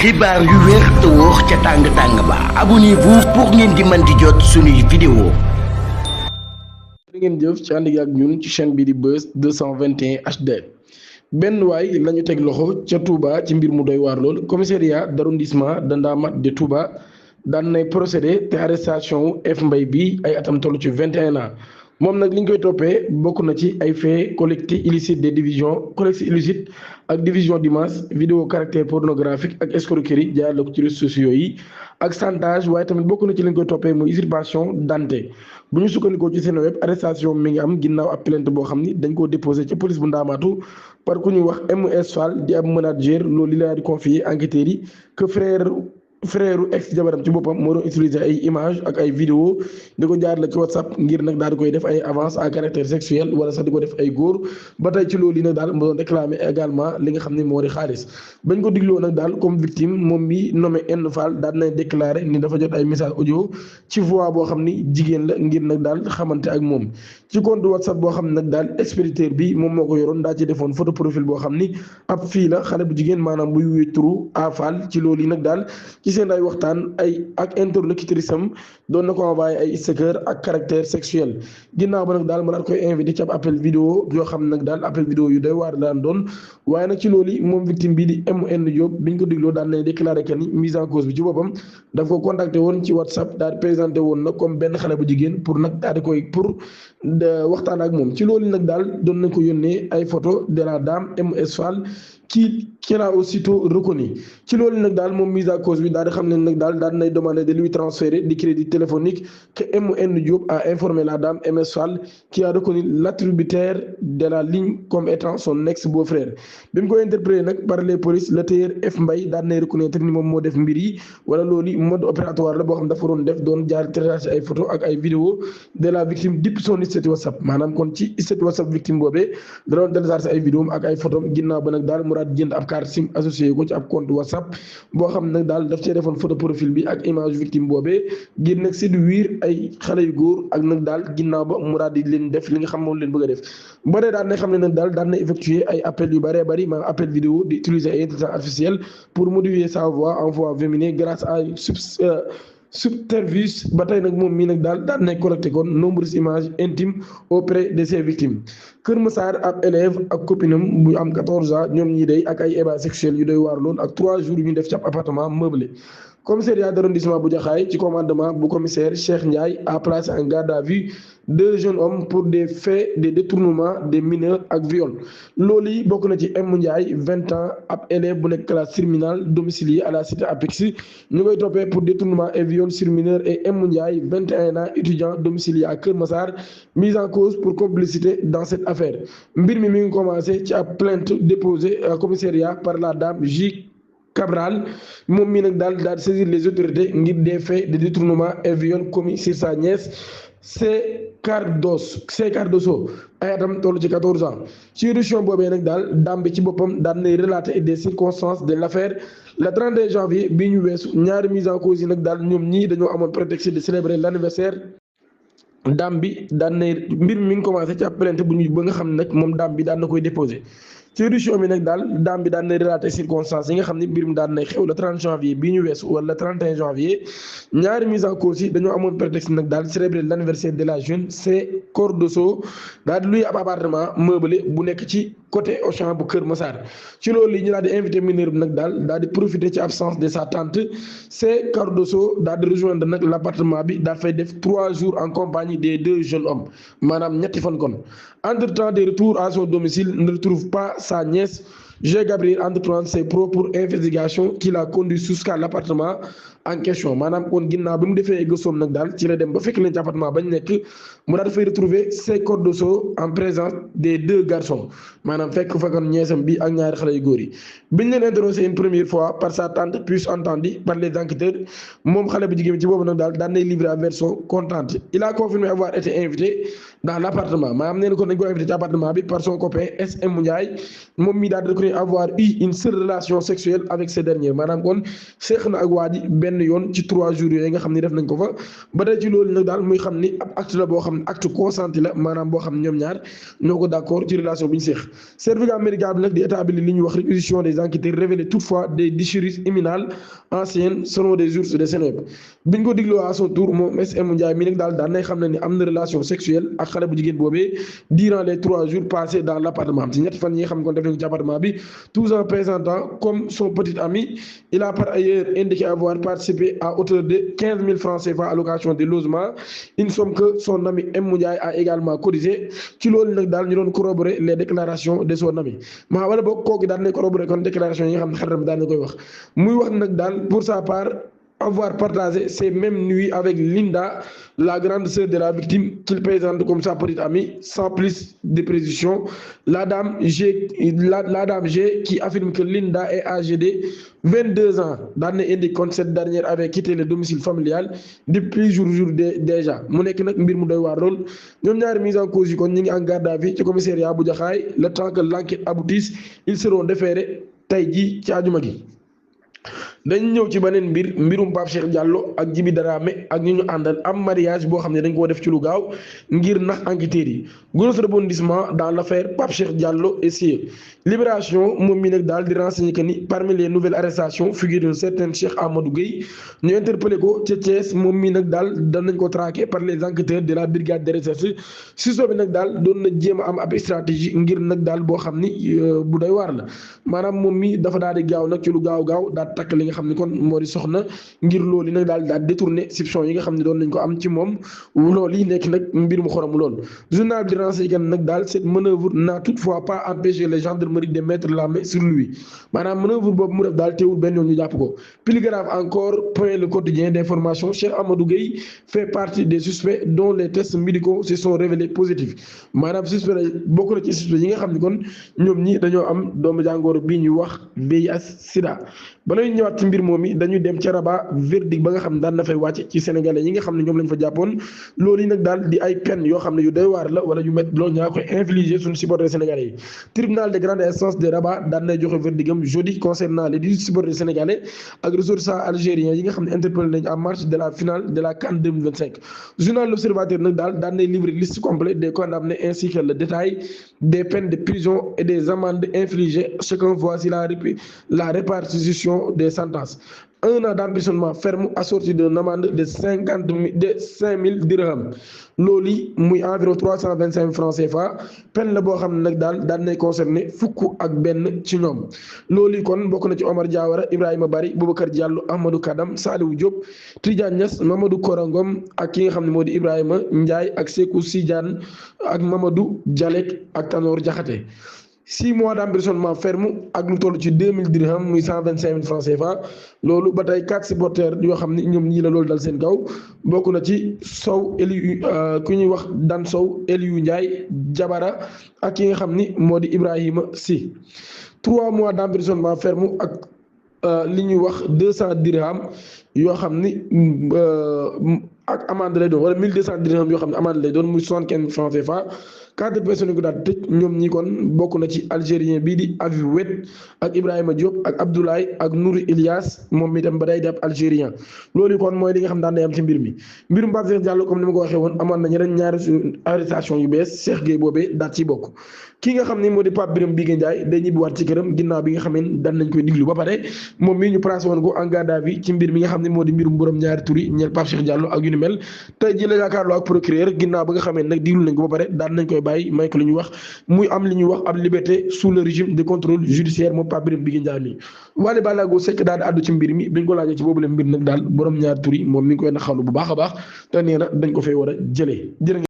xibaar yu wér te wóor ca tàng ba abonnez-vous pour ngeen di mën di jot suñuy vidéo. ngeen jëf ci ànd ak ñun ci chaîne bi di Buzz 221 HD. benn waay lañu teg loxo ca Touba ci mbir mu doy waar lool commissariat d'arrondissement de Ndaamatou de Touba daan nay procédé te arrestation wu F Mbaye bi ay atam toll ci 21 ans moom nag li ñu koy toppee bokk na ci ay faits collecte illicite des divisions collecte illicite ak division d'images vidéo caractère pornographique ak escroquerie jaarale ko ci réseaux sociaux yi ak chantage waaye tamit bokk na ci li ñu koy toppee muy usurpation d'identité bu ñu sukkandikoo ci seen web arrestation mi ngi am ginnaaw ab plainte boo xam ni dañ koo déposé ca police bu Ndaamaatu par ku ñuy wax MS Fall di ab manager loolu li laa di confier enquêteurs yi que frère ex jabaram ci boppam moo doon utiliser ay image ak ay vidéo di ko jaar la ci WhatsApp ngir nag daal di koy def ay avance à caractère sexuel wala sax di ko def ay góor ba tey ci loolu yi nag daal moo doon réclamer également li nga xam ne moo di xaalis bañ ko digloo nag daal comme victime moom mi nommé N Fall daal nay déclaré ni dafa jot ay message audio ci voix boo xam ni jigéen la ngir nag daal xamante ak moom ci compte WhatsApp boo xam ne nag daal expéditeur bi moom moo ko yoroon daa ci defoon photo profil boo xam ni ab fii la xale bu jigéen maanaam buy wuy turu A Fall ci loolu yi nag daal ci seen ay waxtaan ay ak interlocutrice am doon na ko envoyé ay sticker ak caractère sexuel ginnaaw ba nag daal ma daal koy invité ci ab appel vidéo yoo xam nag daal appel vidéo yu doy waar daan doon waaye nag ci loolu moom victime bii di MN Diop biñ ko digloo daan nay déclaré que ni mise en cause bi ci boppam daf ko contacté woon ci WhatsApp daal di présenté woon nag comme benn xale bu jigéen pour nag daal di koy pour waxtaan ak moom ci loolu nag daal doon nañ ko yónnee ay photo de la dame MS Fall qui l'a aussitôt reconnu ci loolu nag daal moom mise en cause bi daal di xam ne nag daal nay demander de lui transférer du crédit téléphonique que MN Diop a informé la dame MS Fall qui a reconnu l'attributaire de la ligne comme étant son ex-beau-frère bi mu koy interpellé nag par les polices le tailleur F Mbaye daal nay reconnaître ni moom moo def mbir yi wala loolu mode opératoire la boo xam dafa doon def doon jaar télécharger ay photo ak ay vidéo de la victime depuis son statut WhatsApp maanaam kon ci statut WhatsApp victime boobee da doon télécharger ay vidéo ak ay photo ginnaaw ba nag daal jënd ab carte SIM associé ko ci ab compte WhatsApp boo xam nag daal daf cee defoon photo profil bi ak image victime boobee ngir nag séduire ay xale yu góor ak nag daal ginnaaw ba mu daal di leen def li nga xam moom leen bëgg a def ba dee daal na xam ne nag daal na effectuer ay appels yu bëree bëri maanaam appel vidéo di utiliser ay intelligence artificielle pour modifier sa voix en voix féminine grâce à subterfuge ba tey nag moom mii nag daal nay collecté kon nombreuses images intimes auprès de ses victimes Kër Massar ab élève ak copinam bu am 14 ans ñoom ñii day ak ay ébats sexuels yu doy waar lool ak 3 jours yu ñu def ci ab appartement meublé commissariat d'arrondissement bu Jaxaay ci commandement bu commissaire Cheikh Ndiaye a placé en garde à vue 2 jeunes hommes pour des faits de détournement des mineurs ak viol loolu yi bokk na ci M Ndiaye 20 ans ab élève bu nekk classe terminale domicilié à la cité Apix ñu koy toppee pour détournement et viol sur mineur et M Ndiaye 21 ans étudiant domicilié à Kër Massar mise en cause pour complicité dans cette affaire mbir mi ngi commencé ci ab plainte déposée au commissariat par la dame J Cabral moom mii nag daal saisir les autorités ngir des faits de détournement et viol commis sur sa nièce C Cardoso ay atam toll ci 14 ans ci édition boobee nag daal dame bi ci boppam daan nay relater des circonstances de l'affaire le 31 janvier bii ñu weesu ñaari mise en cause yi nag daal ñoom ñii dañoo amoon prétexte de célébrer l'anniversaire dame bi daan nay mbir mi ngi commencé ci ab plainte bu ñu ba nga xam ne nag moom dame bi daan na koy déposé ci édition bi nag daal dame bi daan nay relater circonstances yi nga xam ne mbir mi daan nay xew le 30 janvier bii ñu weesu wala le 31 janvier ñaari mise en cause yi dañoo amoon prétexte nag daal célébrer l'anniversaire de la jeune C Cordoso daal di luy ab appartement meublé bu nekk ci côté Auchan bu Kër Massar ci loolu yi ñu daal di invité mineur bi nag daal di profiter ci absence de sa tante C Cardoso daal di rejoindre nag l'appartement bi daal fay def 3 jours en compagnie des 2 jeunes hommes maanaam ñetti fan kon entre-temps de retour à son domicile ne retrouve pas sa nièce G Gabriel entreprend ses propres investigations qui l'a conduit jusqu'à l'appartement en question maanaam kon ginnaaw bi mu defee gëstoom nag daal ci la dem ba fekk leen ci appartement bañ nekk mu daal dafay retrouver C Cordoso en présence des 2 garçons maanaam fekk kon ñeesam bi ak ñaari xale yu góor yi biñ leen interrogé une première fois par sa tante puis entendu par les enquêteurs moom xale bu jigéen ci boobu nag daal daan nay livrer à version contente il a confirmé avoir été invité dans l'appartement maanaam nee na kon dañ ko invité ci appartement bi par son copain SM Ndiaye moom mi daal di reconnaître avoir eu une seule relation sexuelle avec ce dernier maanaam kon seex na ak waa ji benn yoon ci 3 jours yooyu nga xam ni def nañ ko fa ba tey ci loolu nag daal muy xam ni ab acte la boo xam ne acte consenti la maanaam boo xam ne ñoom ñaar ñoo ko d'accord ci relation bi ñu seex. certificat médical bi nag di établir li ñuy wax réquisition des enquêteurs révélé toutefois des déchirures imminentes anciennes selon des sources de Seneweb biñ ko digloo à son tour moom SM Ndiaye mi nag daal daan nay xam ne ni am na relation sexuelle ak xale bu jigéen boobee durant les 3 jours passés dans l'appartement ci ñetti fan yi nga xam ne kon def nañ ko ci appartement bi tout en présentant comme son petit ami il a par ailleurs indiqué avoir participé à hauteur de 15 000 francs CFA à location de logement une somme que son ami M Ndiaye a également cotisé ci loolu nag daal ñu doon corroborer les déclarations de son ami maa wala boog kooku daal ne corroborer kon déclaration yi nga xam ne xaritam daal na koy wax muy wax nag daal pour sa part avoir partagé ces mêmes nuits avec Linda, la grande sœur de la victime, qu'il présente comme sa petite amie, sans plus de précision. La dame G, qui affirme que Linda est âgée de 22 ans, dans indique que cette dernière avait quitté le domicile familial depuis jour déjà. Mu nekk nag mbir mu doy waar lool ñoom ñaari mise en cause yi kon ñu ngi en garde à vue ci commissariat bu Jaxaay le temps que l'enquête aboutisse ils seront déférés tey jii ci àjjuma gi. dañ ñëw ci beneen mbirum Pape Cheikh Diallo ak Djiby Dramé ak ñu àndal am mariage boo xam ne dañ koo def ci lu gaaw ngir nax enquêteurs yi gros rebondissement dans l'affaire Pape Cheikh Diallo et Sié Libération moom mi nag daal di renseigner que ni parmi les nouvelles arrestations figure un certain Cheikh Amadou Gueye ñu interpellé ko ca Thiès moom mi nag daal danañ ko traqué par les enquêteurs de la brigade de recherche suspect bi nag daal doon na jéem a am ab stratégie ngir nag daal boo xam ni bu doy waar la maanaam moom mi dafa daal di gaaw nag ci lu gaaw daal takk li nga xam ne kon moo di soxna ngir loolu nag daal détourné soupçon yi nga xam ne doon nañ ko am ci moom loolu yi nekk nag mbir mu xorom lool journal bi renseigné nag daal cette manœuvre n'a toutefois pas empêché les gendarmeries de mettre la main sur lui maanaam manœuvre boobu mu def daal teewul benn yoon ñu jàpp ko plus grave encore point le quotidien d'information Cheikh Amadou Gueye fait partie des suspects dont les tests médicaux se sont révélés positifs maanaam suspect bokk na ci suspect yi nga xam ne kon ñoom ñi dañoo am doomu jàngoro bii ñuy wax VIH sida ba lay ñëwaat ci mbir moom mi dañuy dem ca Rabat verdict ba nga xam ne daan na fay wàcc ci sénégalais yi nga xam ne ñoom lañ fa jàppoon loolu yi nag daal di ay peine yoo xam ne yu doy waar la wala yu métti loolu ñaa koy infliger suñu supporters sénégalais yi tribunal de grande instance de Rabat daan nay joxe verdict am jeudi concernant les 18 supporters sénégalais ak ressortissants algériens yi nga xam ne interpellé nañ en marge de la finale de la CAN 2025 journal L'Observateur nag daan nay livrer liste complète des condamnés ainsi que le détail des peines de prison et des amendes infligées chacun voici la répartition des sentences 1 an d'emprisonnement ferme assorti d'une amende de 5 000 dirhams loolu yi muy environ 325 francs CFA peine la boo xam ne nag daal nay concerné fukk ak benn ci ñoom loolu yi kon bokk na ci Omar Diawara Ibrahima Bari Boubacar Diallo Ahmadou Kadam Saliou Diop Tidiane Niass Mamadou Korangom ak ki nga xam ne moo di Ibrahima Ndiaye ak Sékou Sidiane ak Mamadou Dialek ak Tanor Diakhaté 6 mois d'emprisonnement ferme ak lu toll ci 2000 dirhams muy 125 000 francs CFA loolu ba tey 4 supporters yoo xam ne ñoom ñii la loolu dal seen kaw bokk na ci Sow Eliou ku ñuy wax Dan Sow Eliou Ndiaye Jabara ak ki nga xam ni moo di Ibrahima Sy 3 mois d'emprisonnement ferme ak li ñuy wax 200 dirhams yoo xam ni ak amende lay doon wala 1200 dirhams yoo xam ne amende lay doon muy 75 francs CFA 4 personnes yi ko daal tëj ñoom ñi kon bokk na ci algérien bii di Aviv Wed ak Ibrahima Diop ak Abdoulaye ak Nouri Elias moom itam ba day def algérien loolu kon mooy li nga xam daan day am ci mbir mi mbirum Pape Cheikh Diallo comme ni ma ko waxee woon amoon na ñaari arrestation yu bees Cheikh Gueye boobee daal ci bokk ki nga xam ni moo di Pape Birame Bigué Ndiaye day ñibbiwaat ci këram ginnaaw bi nga xam ne daan nañ koy diglu ba pare moom mii ñu placé woon ko en garde à vue ci mbir mi nga xam ne moo di mbirum borom ñaari tur yi ñeel Pape Cheikh Diallo ak yu ni mel tey ji la yaakaarloo ak procureur ginnaaw ba nga xamee nag diglu nañ ko ba pare daan nañ koy bàyyi may ko li ñuy wax muy am li ñuy wax ab liberté sous le régime de contrôle judiciaire moom Pape Birame Bigué Ndiaye mi Wally Ballago Seck daal di àddu ci mbir mi biñ ko laajee ci boobu la mbir nag daal borom ñaari tur yi moom mi ngi koy naxalu bu baax a baax te nee na dañ ko fay war a jëlee